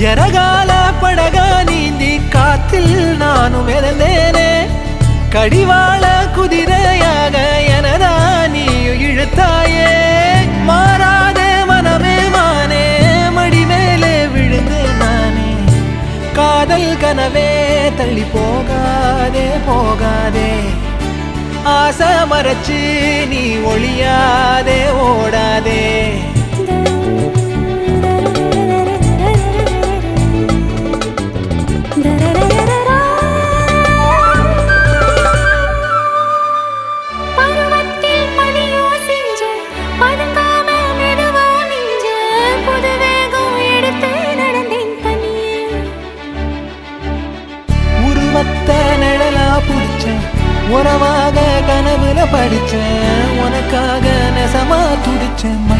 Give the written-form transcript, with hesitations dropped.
எரகால படகா நீந்தி காத்தில் நானும் இறந்தேனே கடிவாள குதிரையாக எனதா நீயும் இழுத்தாயே மாறாத மனமே மானே மடி மேலே விழுந்தேன் நானே காதல் கனவே தள்ளி போகாதே போகாதே ஆசை மறைச்சு நீ ஒளியாதே ஓடாதே உறவாக கனவுல படிச்சேன் உனக்காக நெசமா துடிச்சேன்